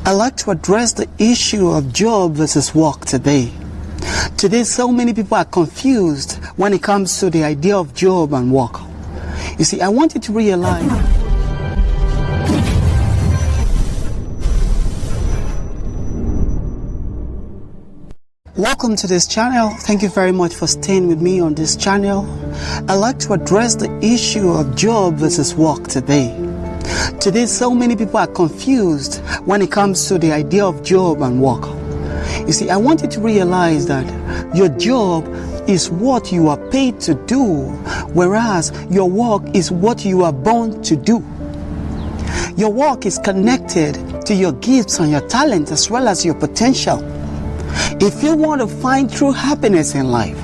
I'd like to address the issue of job versus work today. Today, so many people are confused when it comes to the idea of job and work. You see, I want you to realize welcome to this channel. Thank you very much for staying with me on this channel. I'd like to address the issue of job versus work today. Today, so many people are confused when it comes to the idea of job and work. You see, I want you to realize that your job is what you are paid to do, whereas your work is what you are born to do. Your work is connected to your gifts and your talents as well as your potential. If you want to find true happiness in life,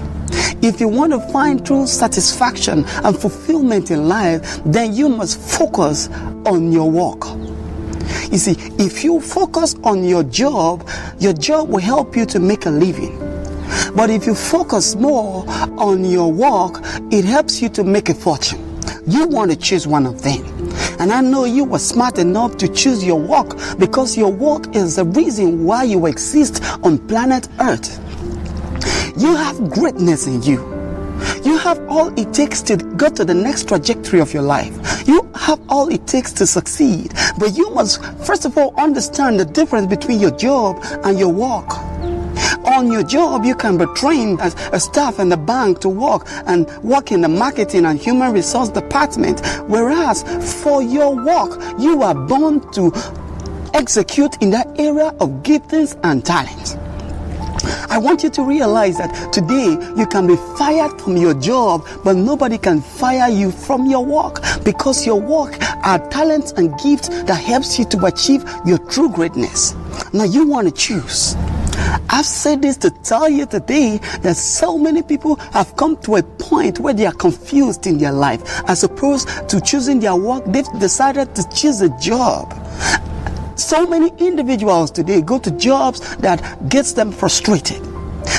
if you want to find true satisfaction and fulfillment in life, then you must focus on your work. You see, if you focus on your job will help you to make a living. But if you focus more on your work, it helps you to make a fortune. You want to choose one of them. And I know you were smart enough to choose your work because your work is the reason why you exist on planet Earth. You have greatness in you. You have all it takes to go to the next trajectory of your life. You have all it takes to succeed. But you must, first of all, understand the difference between your job and your work. On your job, you can be trained as a staff in the bank to work in the marketing and human resource department. Whereas for your work, you are born to execute in that area of giftings and talents. I want you to realize that today you can be fired from your job, but nobody can fire you from your work, because your work are talents and gifts that helps you to achieve your true greatness. Now you want to choose. I've said this to tell you today that so many people have come to a point where they are confused in their life. As opposed to choosing their work, they've decided to choose a job. So many individuals today go to jobs that gets them frustrated.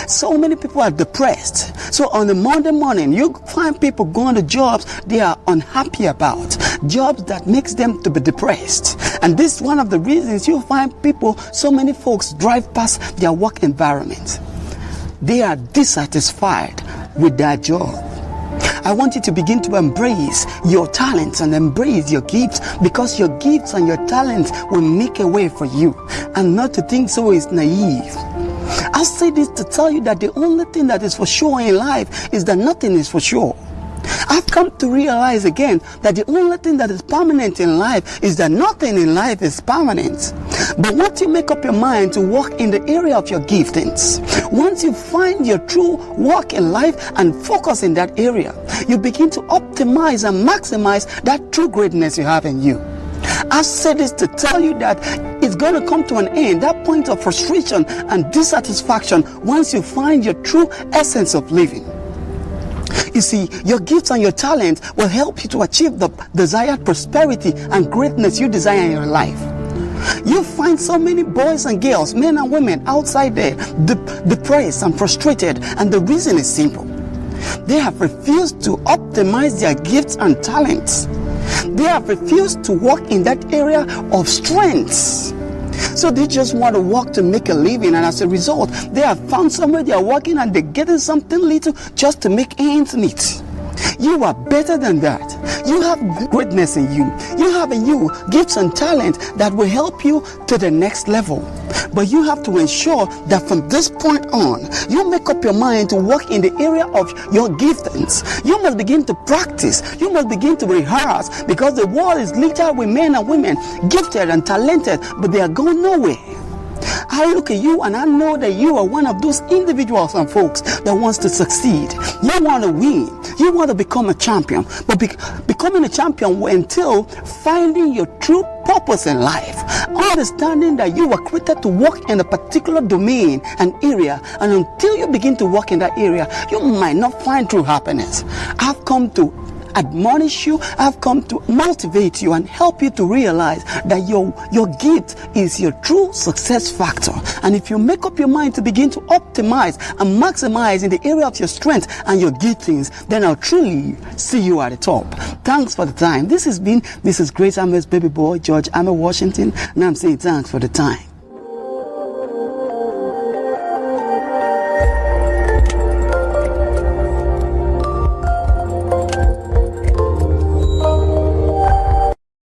So many people are depressed. So on a Monday morning, you find people going to jobs they are unhappy about, jobs that makes them to be depressed. And this is one of the reasons you find people, so many folks drive past their work environment. They are dissatisfied with their job. I want you to begin to embrace your talents and embrace your gifts, because your gifts and your talents will make a way for you. And not to think so is naive. I say this to tell you that the only thing that is for sure in life is that nothing is for sure. I've come to realize again that the only thing that is permanent in life is that nothing in life is permanent. But once you make up your mind to work in the area of your giftings, once you find your true work in life and focus in that area, you begin to optimize and maximize that true greatness you have in you. I said this to tell you that it's going to come to an end, that point of frustration and dissatisfaction, once you find your true essence of living. You see, your gifts and your talent will help you to achieve the desired prosperity and greatness you desire in your life. You find so many boys and girls, men and women outside there depressed and frustrated, and the reason is simple. They have refused to optimize their gifts and talents. They have refused to work in that area of strengths. So they just want to work to make a living, and as a result, they have found somewhere they are working and they're getting something little just to make ends meet. You are better than that. You have greatness in you. You have in you gifts and talent that will help you to the next level. But you have to ensure that from this point on, you make up your mind to work in the area of your giftings. You must begin to practice. You must begin to rehearse, because the world is littered with men and women, gifted and talented, but they are going nowhere. I look at you and I know that you are one of those individuals and folks that wants to succeed. You want to win. You want to become a champion. But becoming a champion will entail finding your true purpose in life. Understanding that you were created to work in a particular domain and area. And until you begin to work in that area, you might not find true happiness. I've come to admonish you, I've come to motivate you and help you to realize that your gift is your true success factor. And if you make up your mind to begin to optimize and maximize in the area of your strength and your giftings, then I'll truly see you at the top. Thanks for the time. This is Grace Ame's baby boy, George Ame Washington, and I'm saying thanks for the time.